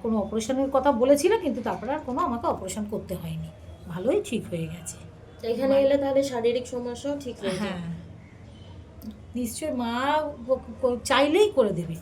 কোনো অপারেশনের কথা বলেছিল, কিন্তু তারপরে আর কোনো আমাকে অপারেশন করতে হয়নি, ভালোই ঠিক হয়ে গেছে। এখানে এলে তাহলে শারীরিক সমস্যাও ঠিক হয়ে যায়। হ্যাঁ, নিশ্চয়ই মা চাইলেই করে দেবে।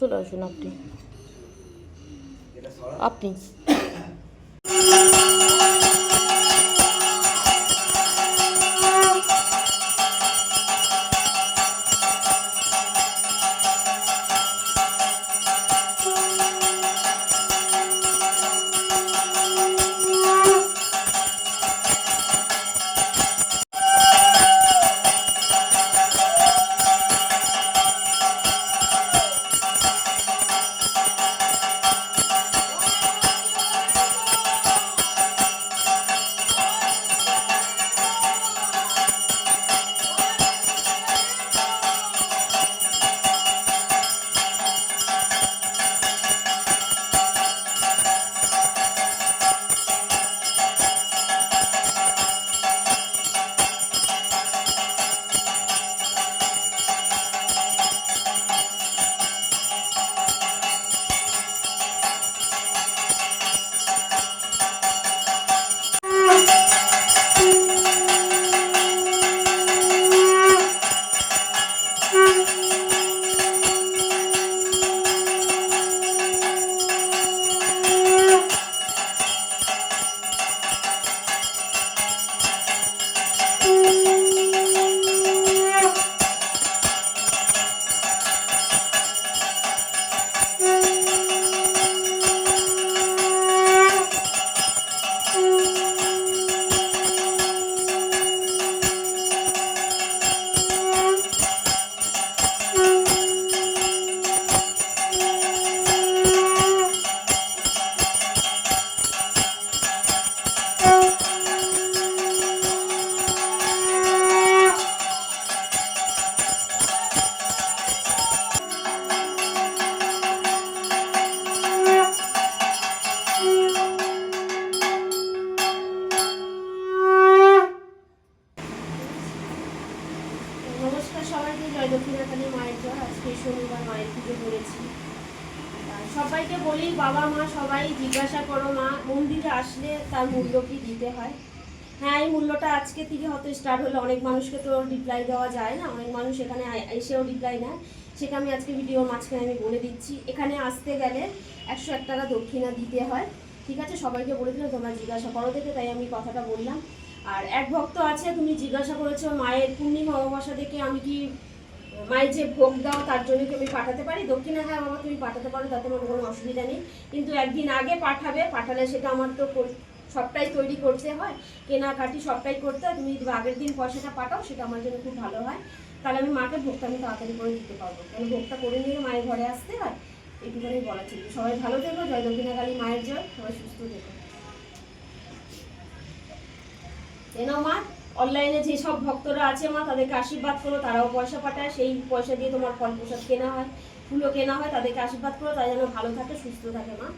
চলে আসুন আপনি আপনি নমস্কার সবাইকে, জয় দক্ষিণাকালী মায়ের জয়। আজকে শনিবার মায়ের পুজো করেছি। সবাইকে বলি, বাবা মা সবাই জিজ্ঞাসা করো মা মন্দিরে আসলে তার মূল্য কি দিতে হয়। হ্যাঁ, এই মূল্যটা আজকে থেকে হয়তো স্টার্ট হলো। অনেক মানুষকে তো রিপ্লাই দেওয়া যায় না, অনেক মানুষ এখানে এসেও রিপ্লাই নেয়। সেটা আমি আজকে ভিডিওর মাঝখানে আমি বলে দিচ্ছি। এখানে আসতে গেলে 101 টাকা দক্ষিণা দিতে হয়, ঠিক আছে? সবাইকে বলে দিলে তোমরা জিজ্ঞাসা করো দেখে, তাই আমি কথাটা বললাম। আর এক ভক্ত আছে, তুমি জিজ্ঞাসা করেছো মায়ের পূর্ণিমা অমাবস্যা দেখে আমি কি মায়ের যে ভোগ দাও তার জন্য কি আমি পাঠাতে পারি দক্ষিণা? হ্যাঁ বাবা, তুমি পাঠাতে পারো, তাতে আমার কোনো অসুবিধা নেই, কিন্তু একদিন আগে পাঠালে সেটা আমার তো সবটাই তৈরি করতে হয়, কেনাকাটি সবটাই করতে হয়। তুমি যদি আগের দিন পয়সাটা পাঠাও সেটা আমার জন্য খুব ভালো হয়, তাহলে আমি মাকে ভোগটা আমি তাড়াতাড়ি করে দিতে পারবো, কারণ ভোগটা করে নিয়ে মায়ের ঘরে আসতে হয়। এইটুকুনি বলা ছিল। সবাই ভালো থেকো, জয় দক্ষিণাকালী মায়ের জয়, সবাই সুস্থ থেকো। এনাও মা, অনলাইনে যেসব ভক্তরা আছে মা তাদেরকে আশীর্বাদ করো, তারাও পয়সা পাঠায়, সেই পয়সা দিয়ে তোমার ফল প্রসাদ কেনা হয়, ফুলও কেনা হয়, তাদেরকে আশীর্বাদ করো, তারা যেন ভালো থাকে সুস্থ থাকে মা।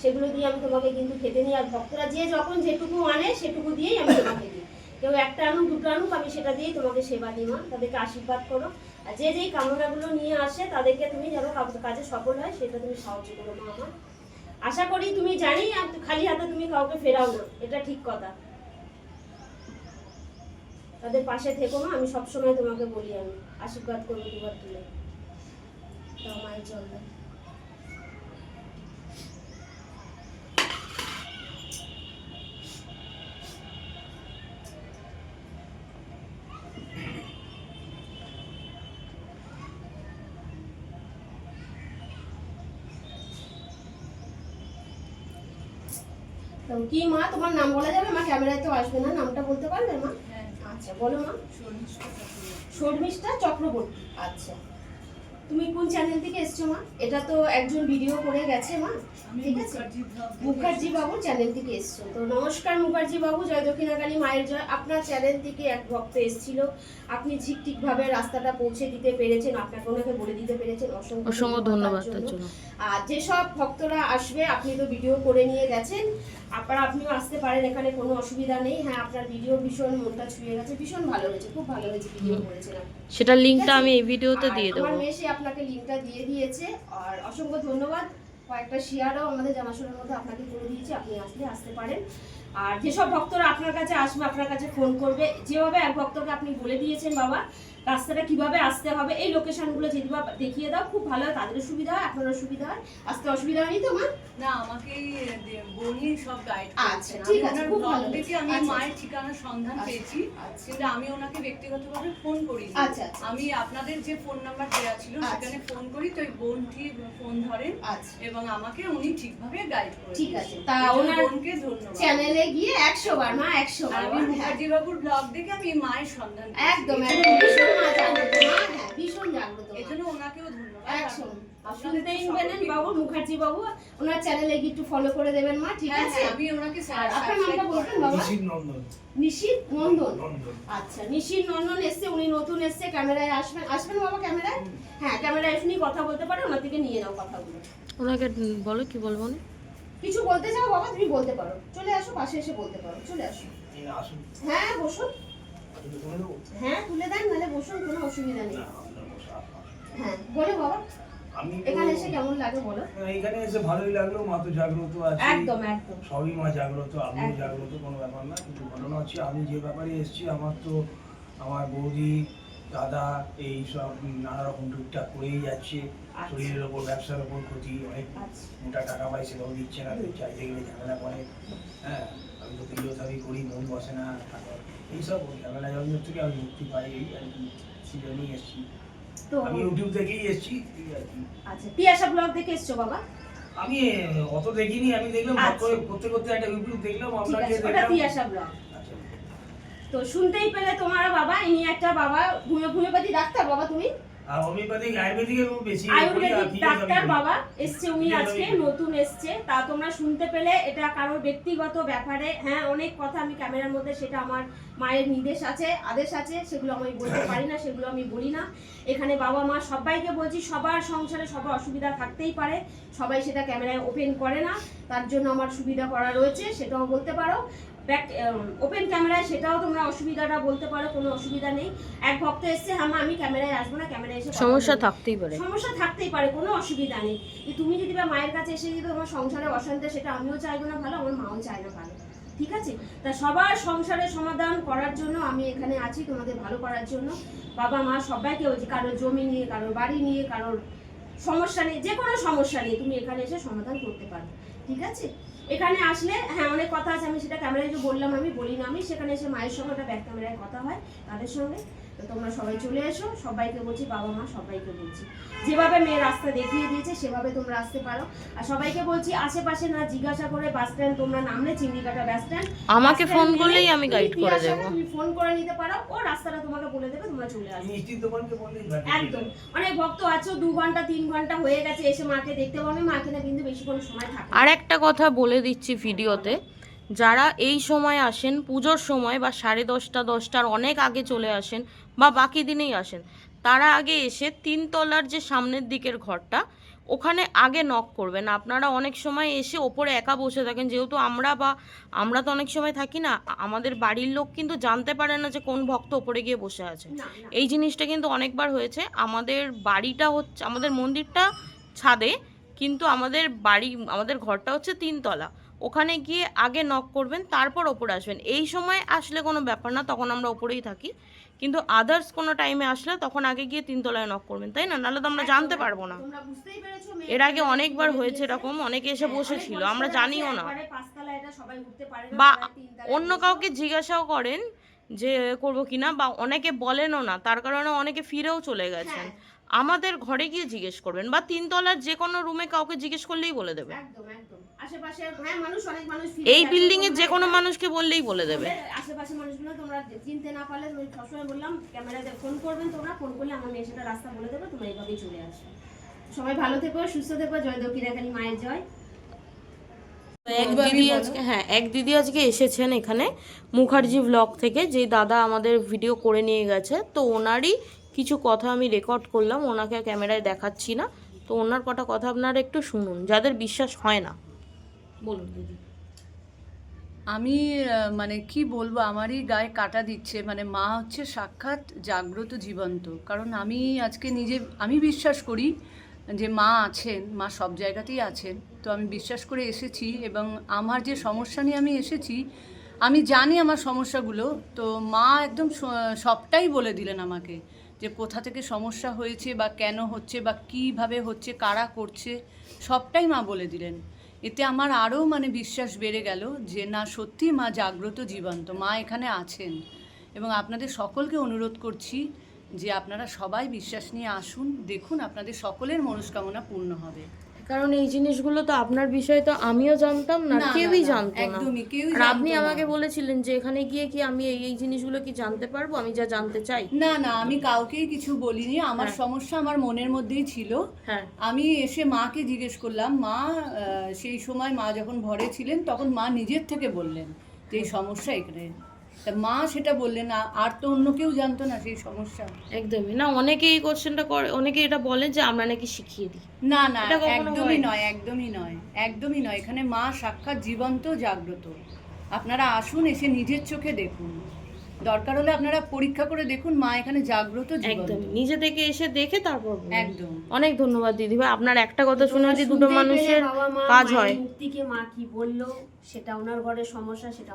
সেগুলো দিয়ে আমি তোমাকে কিন্তু খেতে নিই। আর ভক্তরা যে যখন যেটুকু আনে সেটুকু দিয়েই আমি তোমাকে দিই, কেউ একটা আনুক দুটো আনুক আমি সেটা দিয়েই তোমাকে সেবা দিই মা। তাদেরকে আশীর্বাদ করো, আর যে যেই কামনাগুলো নিয়ে আসে তাদেরকে তুমি যেন কাজে সফল হয় সেটা তুমি সাহায্য করো মা আমার। আশা করি তুমি জানি খালি হাতে তুমি কাউকে ফেরাও না, এটা ঠিক কথা। তাদের পাশে থেকো মা, আমি সবসময় তোমাকে বলি, আমি আশীর্বাদ করবো দুবার তুলে তাও মায়ের জল দাও। তো কি মা, তোমার নাম বলা যাবে মা? ক্যামেরায় তো আসবে না, নামটা বলতে পারবে মা? আচ্ছা বলো মা। শর্মিষ্ঠা চক্রবর্তী। আচ্ছা, তুমি কোন চ্যানেল থেকে এসছো মা? এটা তো একজন ভিডিও করে গেছে মা, ঠিক আছে, মুখার্জি বাবুর চ্যানেল থেকে এসছো। তো নমস্কার মুখার্জি বাবু, জয় দক্ষিণাকালী মায়ের জয়। আপনার চ্যানেল থেকে এক ভক্ত এসেছিল, আপনি ঠিকভাবে রাস্তাটা পৌঁছে দিতে পেরেছেন, আপনাকে ওনাকে বলে দিতে পেরেছেন, অসংখ্য ধন্যবাদ তার জন্য। আর যেসব ভক্তরা আসবে আপনি তো ভিডিও করে নিয়ে গেছেন, আপনিও আসতে পারেন, এখানে কোনো অসুবিধা নেই। হ্যাঁ, আপনার ভিডিও ভীষণ মনটা ছুঁয়ে গেছে, ভীষণ ভালো হয়েছে, খুব ভালো হয়েছে ভিডিও করেছিলাম। সেটার লিংকটা আমি এই ভিডিওতে দিয়ে দেবো। আমার মেয়ে আপনাকে লিংকটা দিয়ে দিয়েছে, আর অসংখ্য ধন্যবাদ। কয়েকটা শেয়ারও আমাদের জানাশোনার মধ্যে আপনাকে করে দিয়েছি, আপনি আসতে পারেন। আর যেসব ভক্তরা আপনার কাছে আসবে, আপনার কাছে ফোন করবে, যেভাবে এক ভক্তকে আপনি বলে দিয়েছেন বাবা রাস্তাটা কিভাবে আসতে হবে, এই লোকেশনগুলো যদি দেখিয়ে দাও খুব ভালো হয়, তাদেরও সুবিধা হয়, আপনারও সুবিধা হয়, আসতে অসুবিধা নেই তো মা? না, আমাকেই বলি সব গাইড। আচ্ছা ঠিক আছে, খুব ভালো। দেখি আমি মায়ের ঠিকানার সন্ধান পেয়েছি, কিন্তু আমি ওনাকে ব্যক্তিগতভাবে ফোন করি। আচ্ছা, আমি আপনাদের যে ফোন নাম্বার দেওয়া ছিল সেখানে ফোন করি, তো ওই বোনটি ফোন ধরেন এবং আমাকে উনি ঠিকভাবে গাইড করেন। ঠিক আছে, তা ওনার বোনকে ধন্যবাদ। চ্যানেলে গিয়ে 100 বার মা, 100 বার আমি মুখার্জি বাবুর ব্লগ দেখে আমি মায়ের সন্ধান একদম ভীষণ মা জাগ্রত মা, হ্যাঁ ভীষণ জাগ্রত। এজন্য ওনাকেও ধন্যবাদ। শুনতেই পেলেন বাবু, মুখার্জি বাবু, ওনার চ্যানেলে গিয়ে একটু ফলো করে দেবেন মা, ঠিক আছে? আমি ওনাকে আপনার নামটা বলবেন বাবা? নিশিত নন্দন। আচ্ছা, নিশিত নন্দন এসছে, উনি নতুন এসছে, ক্যামেরায় আসবেন বাবা ক্যামেরায়? হ্যাঁ, ক্যামেরায় এসে কথা বলতে পারে, ওনার থেকে নিয়ে নাও কথাগুলো। ওনাকে বলো কি বলবো না? কিছু বলতে চাও বাবা তুমি বলতে পারো, চলে আসো পাশে এসে বলতে পারো, চলে আসো। হ্যাঁ বসুন, হ্যাঁ তুলে দেন, নাহলে বসুন, কোনো অসুবিধা নেই। হ্যাঁ বলো বাবা, এখানে এসে কেমন লাগে বলো? এখানে এসে ভালোই লাগলো, মা তো জাগ্রত আছে, একদম একদম সবই মা জাগ্রত, আমিও জাগ্রত, কোনো ব্যাপার না। কিন্তু ঘটনা হচ্ছে আমি যে ব্যাপারে এসেছি, আমার বৌদি দাদা এই সব নানা রকম টুকটাক করেই যাচ্ছে, শরীরের ওপর ব্যবসার ওপর ক্ষতি, অনেক মোটা টাকা পাই সেটাও দিচ্ছে না, চাইতে গেলে ঝামেলা করে। হ্যাঁ, আমি তো ফিজিওথেরাপি করি, মন বসে না, এইসব ঝামেলা জঞ্জট থেকে আমি মুক্তি পাই, এই আর কি সেজন্যই এসেছি। আমি ইউটিউব থেকেই এসেছি, ঠিক আছে। আচ্ছা, তিয়াশা ব্লগ দেখে এসছো বাবা? আমি অত দেখিনি, আমি দেখলাম করতে করতে একটা ইউটিউব দেখলাম, আপনাকে ওটা দেখলাম। তিয়াশা ব্লগ। তো শুনতেই পেলে তোমরা বাবা, ইনি একটা বাবা হোমিওপ্যাথি ডাক্তার বাবা, তুমি হোমিওপ্যাথিক আয়ুর্বেদিকের বেশি আয়ুর্বেদিক ডাক্তার বাবা এসছে, উনি আজকে নতুন এসছে। তা তোমরা শুনতে পেলে, এটা কারোর ব্যক্তিগত ব্যাপারে, হ্যাঁ অনেক কথা আমি ক্যামেরার মধ্যে, সেটা আমার মায়ের আদেশ আছে, সেগুলো আমি বলতে পারি না, সেগুলো আমি বলি না। এখানে বাবা মা সবাইকে বলছি, সবার সংসারে সবার অসুবিধা থাকতেই পারে, সবাই সেটা ক্যামেরায় ওপেন করে না, তার জন্য আমার সুবিধা করা রয়েছে, সেটাও বলতে পারো। ওপেন ক্যামেরায় সেটাও তোমরা অসুবিধাটা বলতে পারো, কোনো অসুবিধা নেই। এক ভক্ত এসছে, হ্যাঁ আমি ক্যামেরায় আসবো না, ক্যামেরায় এসে সমস্যা থাকতেই পারে, কোনো অসুবিধা নেই। তুমি যদি বা মায়ের কাছে এসে যদি তোমার সংসারে অশান্তি, সেটা আমিও চাইবো না ভালো, আমার মাও চায় না ভালো, ঠিক আছে? তা সবার সংসারের সমাধান করার জন্য আমি এখানে আছি, তোমাদের ভালো করার জন্য। বাবা মা সবাইকে বলছি, কারোর জমি নিয়ে, কারোর বাড়ি নিয়ে, কারোর সমস্যা নেই, যে কোনো সমস্যা নিয়ে তুমি এখানে এসে সমাধান করতে পারো, ঠিক আছে? এখানে আসলে হ্যাঁ অনেক কথা আছে, আমি সেটা ক্যামেরায় যে বললাম আমি বলি না, আমি সেখানে এসে মায়ের সঙ্গে একটা ব্যাক ক্যামেরায় কথা হয় তাদের সঙ্গে। তো তোমরা সবাই চলে এসো, সবাইকে বলছি, বাবা মা সবাইকে বলছি, যেভাবে মেয়ে রাস্তা দেখিয়ে দিয়েছে সেভাবে তোমরা আসতে পারো। আর সবাইকে বলছি আশেপাশে না জিজ্ঞাসা করে বাস স্ট্যান্ড তোমরা নামলে চিংড়িকাটা বাস স্ট্যান্ড, আমাকে ফোন করলেই আমি গাইড করে দেবো। তুমি ফোন করে নিতে পারো, ও রাস্তাটা তোমাকে বলে দেবে, তোমরা চলে আসবে। মিষ্টির দোকানকে বললেই বাকি। একদম, অনেক ভক্ত আছো 2 ঘন্টা 3 ঘন্টা হয়ে গেছে এসে মাকে দেখতে পাবে, মাকে না কিন্তু বেশি কোনো সময় থাকে না। আর একটা কথা বলে দিচ্ছি ভিডিওতে, যারা এই সময় আসেন পুজোর সময় বা 10:30 10টার অনেক আগে চলে আসেন বা বাকি দিনেই আসেন, তারা আগে এসে 3 তলার যে সামনের দিকের ঘরটা ওখানে আগে নক করবেন। আপনারা অনেক সময় এসে ওপরে একা বসে থাকেন, যেহেতু আমরা তো অনেক সময় থাকি না, আমাদের বাড়ির লোক কিন্তু জানতে পারে না যে কোন ভক্ত ওপরে গিয়ে বসে আছে। না, না। এই জিনিসটা কিন্তু অনেকবার হয়েছে। আমাদের বাড়িটা হচ্ছে, আমাদের মন্দিরটা ছাদে, কিন্তু আমাদের ঘরটা হচ্ছে 3 তলা। ওখানে গিয়ে আগে নক করবেন, তারপর ওপরে আসবেন। এই সময় আসলে কোনো ব্যাপার না, তখন আমরা ওপরেই থাকি, কিন্তু আদার্স কোনো টাইমে আসলে তখন আগে গিয়ে 3 তলায় নক করবেন, তাই না? নাহলে তো আমরা জানতে পারবো না। তোমরা বুঝতেই পেরেছো, এর আগে অনেকবার হয়েছে এরকম, অনেকে এসে বসেছিল, আমরা জানিও না, একবারে 5 তলা এটা সবাই উঠতে পারে না, বা সবাই 3 তলায় অন্য কাউকে জিজ্ঞাসাও করেন যে করবো কিনা, বা অনেকে বলেনও না, তার কারণে অনেকে ফিরেও চলে গেছেন। আমাদের ঘরে গিয়ে জিজ্ঞেস করবেন, বা 3 তলার যে কোনো রুমে কাউকে জিজ্ঞেস করলেই বলে দেবে। একদম একদম আশেপাশে হ্যাঁ অনেক মানুষ এই বিল্ডিং এর যে কোনো মানুষকে বললেই বলে দেবে। আশেপাশে মানুষগুলো তোমরা চিনতে না পারলে তুমি সবসময় বললাম ক্যামেরাতে ফোন করবেন, তোমরা ফোন করলে আমার মেয়ে সেটা রাস্তা বলে দেবে, তোমরা এইভাবেই চলে আসবে। সবাই ভালো থেকো, সুস্থ থেকো, জয় দক্ষিণাকালী মায়ের জয়। এক দিদি আজকে এসেছেন এখানে মুখার্জি ব্লগ থেকে, যে দাদা আমাদের ভিডিও করে নিয়ে গেছে, তো ওনারই কিছু কথা আমি রেকর্ড করলাম, ওনাকে ক্যামেরায় দেখাচ্ছি না, তো ওনার কটা কথা আপনারা একটু শুনুন, যাদের বিশ্বাস হয় না। বলুন দিদি। আমি মানে কি বলবো, আমারই গায়ে কাটা দিচ্ছে। মানে মা হচ্ছে সাক্ষাৎ জাগ্রত জীবন্ত। কারণ আমি আজকে আমি বিশ্বাস করি যে মা আছেন, মা সব জায়গাতেই আছেন। তো আমি বিশ্বাস করে এসেছি, এবং আমার যে সমস্যা নিয়ে আমি এসেছি, আমি জানি আমার সমস্যাগুলো। তো মা একদম সবটাই বলে দিলেন আমাকে, যে কোথা থেকে সমস্যা হয়েছে বা কেন হচ্ছে বা কীভাবে হচ্ছে, কারা করছে, সবটাই মা বলে দিলেন। এতে আমার আরও মানে বিশ্বাস বেড়ে গেল যে না, সত্যি মা জাগ্রত জীবন্ত, মা এখানে আছেন। এবং আপনাদের সকলকে অনুরোধ করছি যে আপনারা সবাই বিশ্বাস নিয়ে আসুন, দেখুন আপনাদের সকলের মনস্কামনা পূর্ণ হবে। কারণ এই জিনিসগুলো তো আপনার বিষয়ে তো আমিও জানতাম না, কেউই জানতো না। একদমই কেউই আর আপনি জানতো না। আমাকে বলেছিলেন যে এখানে গিয়ে কি আমি এই জিনিসগুলো কি জানতে পারবো, আমি যা জানতে চাই। না না, আমি কাউকেই কিছু বলিনি, আমার সমস্যা আমার মনের মধ্যেই ছিল। হ্যাঁ, আমি এসে মাকে জিজ্ঞেস করলাম, মা সেই সময় মা যখন ঘরে ছিলেন তখন মা নিজের থেকে বললেন যে এই সমস্যা এখানে। তা মা সেটা বললেন, আর তো অন্য কেউ জানতো না সেই সমস্যা। একদমই না। অনেকে এই কোশ্চেনটা করে, অনেকে এটা বলে যে আমরা নাকি শিখিয়ে দিই। না না, এটা কখনো একদমই হয় না। নয়, একদমই নয়, একদমই নয়। এখানে মা সাক্ষাৎ জীবন্ত জাগ্রত। আপনারা আসুন, এসে নিজের চোখে দেখুন, দরকার হলে আপনারা পরীক্ষা করে দেখুন, মা এখানে জাগ্রত জীবন্ত। একদম নিজে থেকে এসে দেখে তারপর বলুন। একদম। অনেক ধন্যবাদ দিদি ভাই, আপনার একটা কথা শুনে যদি দুটো শুনতেই মানুষের পেলে বাবা মা কাজ মায়ের হয়। মুক্তিকে মা কি বললো, সেটা ওনার ঘরের সমস্যা, সেটা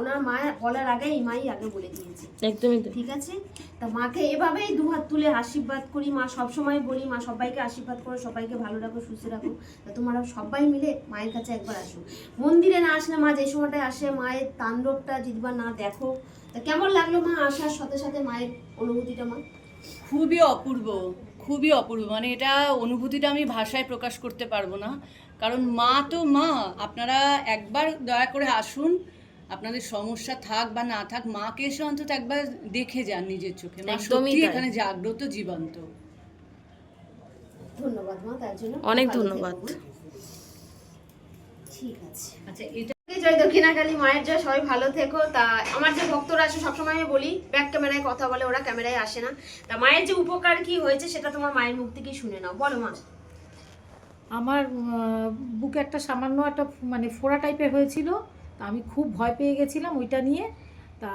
ওনার মা বলার আগেই মাই আগে বলে দিয়েছে। একদমই তো। ঠিক আছে, তা মাকে এভাবেই দুহাত তুলে আশীর্বাদ করি। মা সবসময় বলি, মা সবাইকে আশীর্বাদ করো, সবাইকে ভালো রাখো, সুস্থ রাখো। তা তোমরা সবাই মিলে মায়ের কাছে একবার আসো। মন্দিরে না আসলে মা যে সময়টায় আসে, মায়ের তাণ্ডবটা যদি বা না দেখো, তা কেমন লাগলো মা আসার সাথে সাথে মায়ের অনুভূতিটা মা? খুবই অপূর্ব, খুবই অপূর্ব। মানে এটা অনুভূতিটা আমি ভাষায় প্রকাশ করতে পারবো না। কারণ মা তো মা, আপনারা একবার দয়া করে আসুন, আপনাদের সমস্যা থাক বা না থাক, মাকে এসে অন্তত একবার দেখে যান নিজের চোখে। মা একদমই সত্যি তাই। এখানে জাগ্রত জীবন্ত। ধন্যবাদ মা তার জন্য, অনেক ভালো থেকো ধন্যবাদ। মা। ঠিক আছে, আচ্ছা, এটা জয় দক্ষিণাকালী মায়ের জয়, সবাই ভালো থেকো। তা আমার যে ভক্তরা আসে সবসময় আমি বলি ব্যাক ক্যামেরায় কথা বলে, ওরা ক্যামেরায় আসে না। তা মায়ের যে উপকার কি হয়েছে সেটা তোমার মায়ের মুখ থেকেই শুনে নাও, বলো মা। আমার বুকে একটা সামান্য একটা মানে ফোড়া টাইপের হয়েছিল, তা আমি খুব ভয় পেয়ে গেছিলাম ওইটা নিয়ে। তা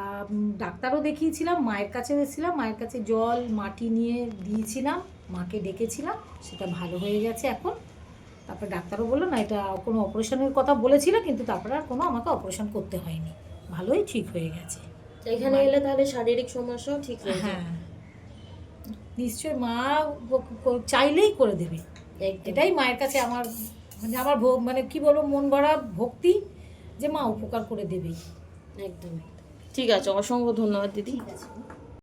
ডাক্তারও দেখিয়েছিলাম, মায়ের কাছেও এসেছিলাম, মায়ের কাছে জল মাটি নিয়ে দিয়েছিলাম, মাকে ডেকেছিলাম, সেটা ভালো হয়ে গেছে এখন। তারপর ডাক্তারও বললো না, এটা কোনো অপারেশনের কথা বলেছিল, কিন্তু তারপরে আর কোনো আমাকে অপারেশন করতে হয়নি, ভালোই ঠিক হয়ে গেছে। এখানে এলে তাহলে শারীরিক সমস্যাও ঠিক হয়ে যায়। হ্যাঁ নিশ্চয়ই, মা চাইলেই করে দেবে, এটাই মায়ের কাছে আমার মানে আমার মানে কি বলবো, মন ভরা ভক্তি যে মা উপকার করে দেবেই। একদম। ঠিক আছে, অসংখ্য ধন্যবাদ দিদি। ঠিক আছে।